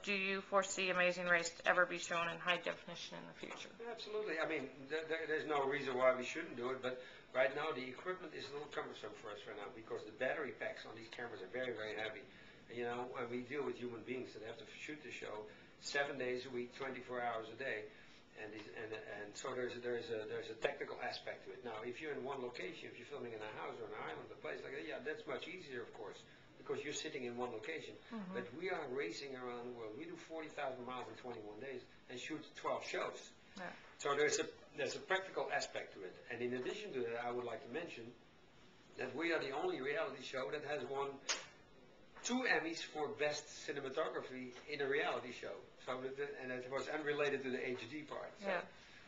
do you foresee Amazing Race to ever be shown in high definition in the future? Absolutely. I mean, there's no reason why we shouldn't do it, but right now the equipment is a little cumbersome for us right now because the battery packs on these cameras are very, very heavy. And, you know, when we deal with human beings that have to shoot the show 7 days a week, 24 hours a day, and so there's a technical aspect to it. Now, if you're in one location, if you're filming in a house or an island, a place like that, yeah, that's much easier, of course, because you're sitting in one location. But we are racing around the world. We do 40,000 miles in 21 days and shoot 12 shows. Yeah. So there's a practical aspect to it. And in addition to that, I would like to mention that we are the only reality show that has won 2 Emmys for best cinematography in a reality show. So and it was unrelated to the HD part. So. Yeah.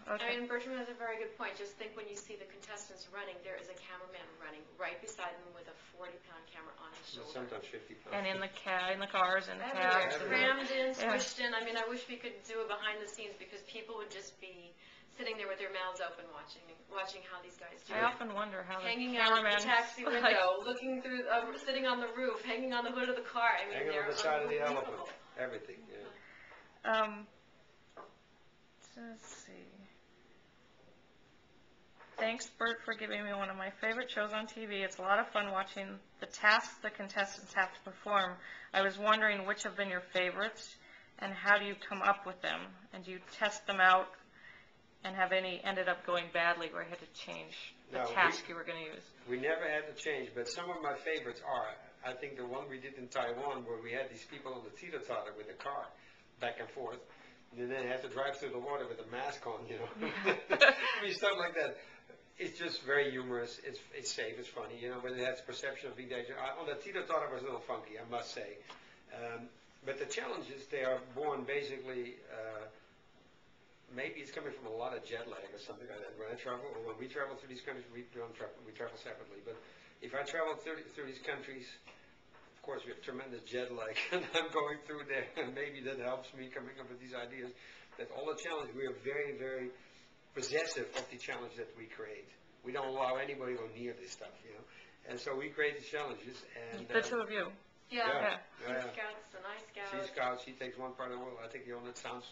Okay. I mean, Bertram has a very good point. Just think when you see the contestants running, there is a cameraman running right beside them with a 40-pound camera on his shoulder. Sometimes 50 pounds. And in the cars, and the Everywhere, cabs. crammed in, squished in. I mean, I wish we could do a behind the scenes because people would just be sitting there with their mouths open watching how these guys do I it. often wonder how Hanging the out cameraman the taxi window, looking through, sitting on the roof, hanging on the hood of the car. I mean, hanging they're on the side of the unbelievable. elephant. Everything, yeah. Let's see. Thanks, Bert, for giving me one of my favorite shows on TV. It's a lot of fun watching the tasks the contestants have to perform. I was wondering which have been your favorites, and how do you come up with them? And do you test them out, and have any ended up going badly where you had to change the task you were going to use? We never had to change, but some of my favorites are, I think the one we did in Taiwan where we had these people on the teeter-totter with the car back and forth, and then they had to drive through the water with a mask on, you know. I mean, stuff like that. It's just very humorous. It's safe. It's funny, you know. But it has perception of being dangerous. On the teeter-totter was a little funky, I must say. But the challenges, they are born basically. Maybe it's coming from a lot of jet lag or something like that. When I travel, or when we travel through these countries, we don't travel. We travel separately. But if I travel through these countries, of course we have tremendous jet lag, and I'm going through there, and maybe that helps me coming up with these ideas. That all the challenge, we are very, very possessive of the challenge that we create. We don't allow anybody to go near this stuff, you know. And so we create the challenges. And The two of you. Yeah. Yeah. Scouts and I scout. She scouts. She takes one part of the world. I think, you know, that sounds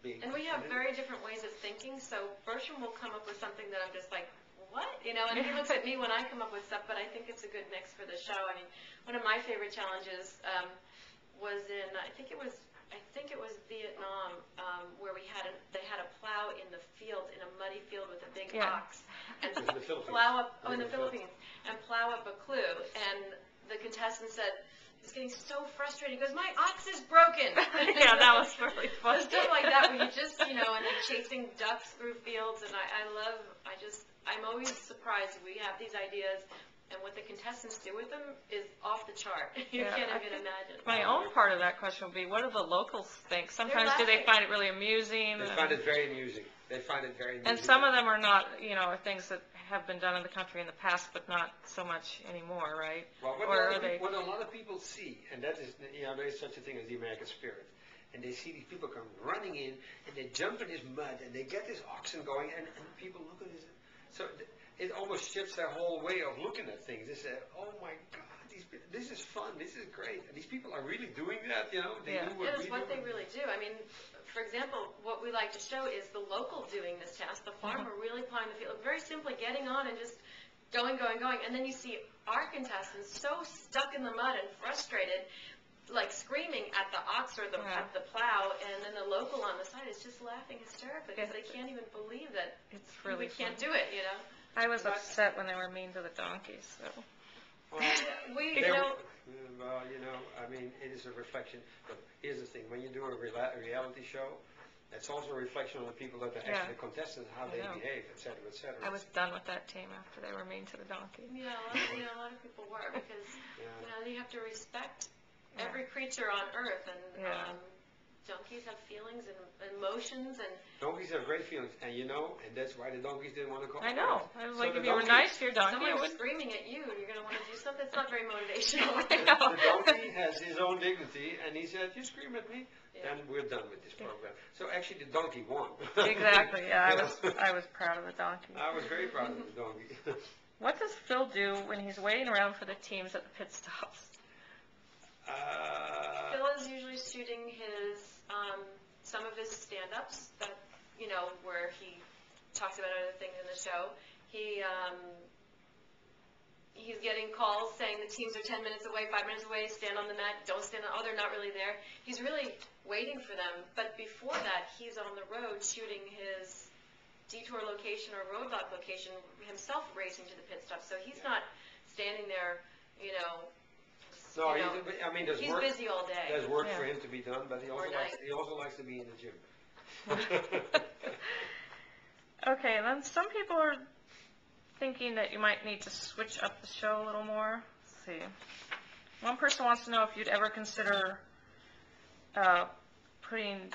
big. And we have very different ways of thinking. So Bertram will come up with something that I'm just like, what? You know, and he looks at me when I come up with stuff. But I think it's a good mix for the show. I mean, one of my favorite challenges was in I think it was Vietnam, where they had a plow in the field, in a muddy field with a big ox, and plow up. Oh, in the Philippines, and plow up a clue. And the contestant said, he's getting so frustrated. He goes, "My ox is broken." Yeah, that was really fun. Stuff like that, where you just, you know, and they're chasing ducks through fields, and I'm always surprised. We have these ideas. And what the contestants do with them is off the chart. You can't even imagine. My own part of that question would be, what do the locals think? Sometimes do they find it really amusing? They find it very amusing. They find it very amusing. And some of them are not, you know, things that have been done in the country in the past, but not so much anymore, right? Well, what a lot of people see, and that is, you know, there is such a thing as the American spirit. And they see these people come running in, and they jump in this mud, and they get this oxen going, and people look at this. So it almost shifts their whole way of looking at things. They say, "Oh my God, this is fun. This is great." And these people are really doing that, you know. They do what we do. They really do. I mean, for example, what we like to show is the local doing this task, the farmer really plowing the field, very simply getting on and just going. And then you see our contestants so stuck in the mud and frustrated, like screaming at the ox or at the plow, and then the local on the side is just laughing hysterically because they can't even believe that we can't do it, you know. I was upset when they were mean to the donkeys, so. Well, you know, I mean, it is a reflection. But here's the thing: when you do a reality show, it's also a reflection on the people that are actually the contestants, how they behave, et cetera, et cetera. I was done with that team after they were mean to the donkey. Yeah, a lot of people were because you know you have to respect every creature on Earth, and donkeys have feelings and emotions, and donkeys have great feelings, and you know, and that's why the donkeys didn't want to cooperate. I know. I was like, if you were nice to your donkey, someone's screaming at you, and you're going to want to do something. It's not very motivational. The donkey has his own dignity, and he said, "You scream at me, then we're done with this program." So actually, the donkey won. Exactly. Yeah, I was proud of the donkey. I was very proud of the donkey. What does Phil do when he's waiting around for the teams at the pit stops? Phil is usually shooting his some of his stand-ups that, you know, where he talks about other things in the show. He's getting calls saying the teams are 10 minutes away, 5 minutes away, stand on the mat, don't stand on, oh, they're not really there. He's really waiting for them. But before that, he's on the road shooting his detour location or roadblock location, himself racing to the pit stop. So he's not standing there, you know. No, you know, I mean, there's he's work. busy all day. There's work Yeah. for him to be done, but he also likes to be in the gym. Okay, and then some people are thinking that you might need to switch up the show a little more. Let's see. One person wants to know if you'd ever consider putting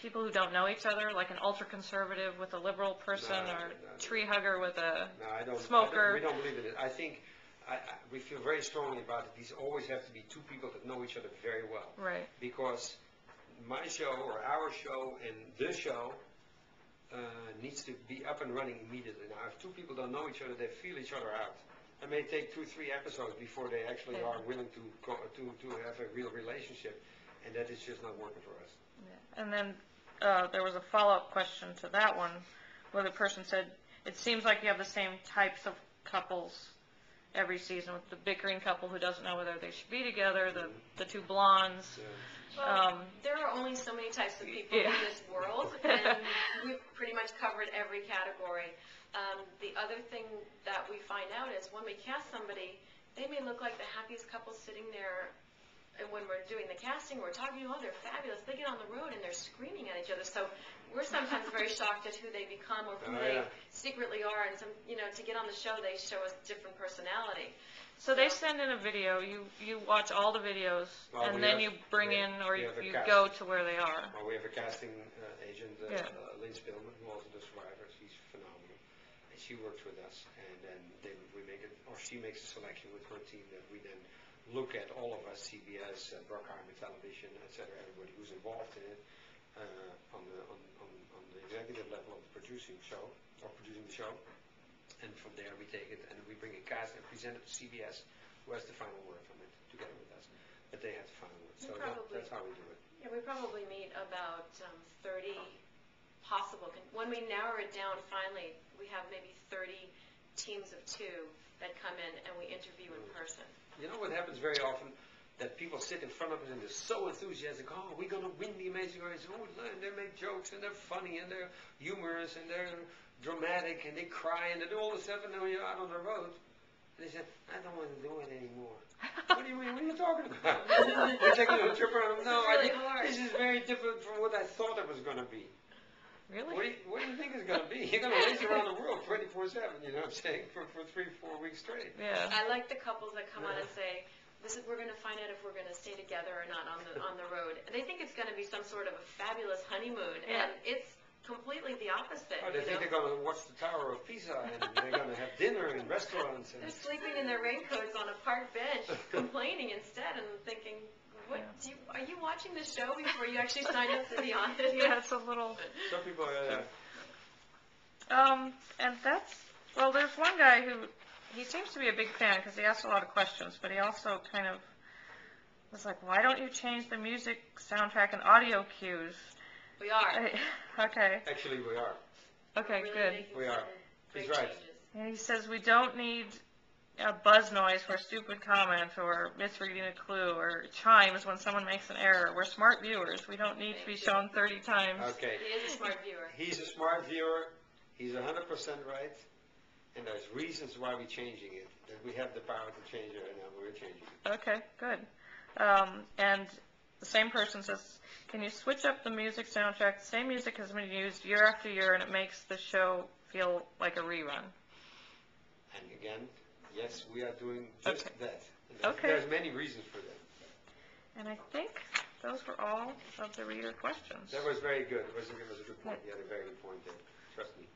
people who don't know each other, like an ultra-conservative with a liberal person, or tree hugger with a No, I don't. smoker. We don't believe in it. I think we feel very strongly about it. These always have to be two people that know each other very well. Right. Because my show or our show and the show needs to be up and running immediately. Now, if two people don't know each other, they feel each other out. It may take 2-3 episodes before they actually are willing to have a real relationship, and that is just not working for us. Yeah. And then there was a follow-up question to that one, where the person said, it seems like you have the same types of couples every season, with the bickering couple who doesn't know whether they should be together, the two blondes. Yeah. Well, there are only so many types of people in this world, and we've pretty much covered every category. The other thing that we find out is when we cast somebody, they may look like the happiest couple sitting there, and when we're doing the casting, we're talking, oh, they're fabulous. They get on the road and they're screaming at each other. So we're sometimes very shocked at who they become or who they secretly are. And some, you know, to get on the show, they show us different personality. So they send in a video, you watch all the videos, Well, and then you bring in, or you go to where they are. Well, we have a casting agent, Yeah. Lynn Spillman, who also does Survivor. She's phenomenal. And she works with us, and then we make it, or she makes a selection with her team that we then look at, all of us, CBS, Bruckheimer Television, etc., everybody who's involved in it, on the executive level of the producing the show. And from there we take it and we bring a cast and present it to CBS, who has the final word on it, together with us. But they have the final word. So that's how we do it. Yeah, we probably meet about 30 possible. When we narrow it down finally, we have maybe 30 teams of 2 that come in and we interview in person. You know what happens very often? That people sit in front of us and they're so enthusiastic. Oh, we're going to win the Amazing Race. Oh, and they make jokes and they're funny and they're humorous and they're dramatic and they cry and they do all the stuff, and then when you're out on the road, and they say, I don't want to do it anymore. What do you mean? What are you talking about? We're taking a trip around. No, It's really hard. This is very different from what I thought it was going to be. Really? What do you think it's going to be? You're going to race around the world 24/7, you know what I'm saying, for 3-4 weeks straight. Yeah. I like the couples that come on and say, we're going to find out if we're going to stay together or not on the road. And they think it's going to be some sort of a fabulous honeymoon, and it's completely the opposite. Oh, they think they're going to watch the Tower of Pisa, and they're going to have dinner in restaurants. And They're sleeping in their raincoats on a park bench, complaining instead, and thinking, are you watching the show before you actually signed up to be on it? Yeah, it's a little... some people are... and well, there's one guy who, he seems to be a big fan because he asks a lot of questions, but he also kind of was like, why don't you change the music soundtrack and audio cues? We are. Okay. Actually, we are. Okay, Really good. making We are. some He's great right. changes. And he says we don't need a buzz noise for a stupid comment or misreading a clue or chimes when someone makes an error. We're smart viewers. We don't need to be shown 30 times. Okay. He is a smart viewer. He's a smart viewer. He's 100% right. And there's reasons why we're changing it. That we have the power to change it, and now we're changing it. Okay, good. And the same person says, can you switch up the music soundtrack? The same music has been used year after year, and it makes the show feel like a rerun. And again, yes, we are doing just that. And Okay. There's many reasons for that. And I think those were all of the reader questions. That was very good. It was a good point. You had a very good point there. Trust me.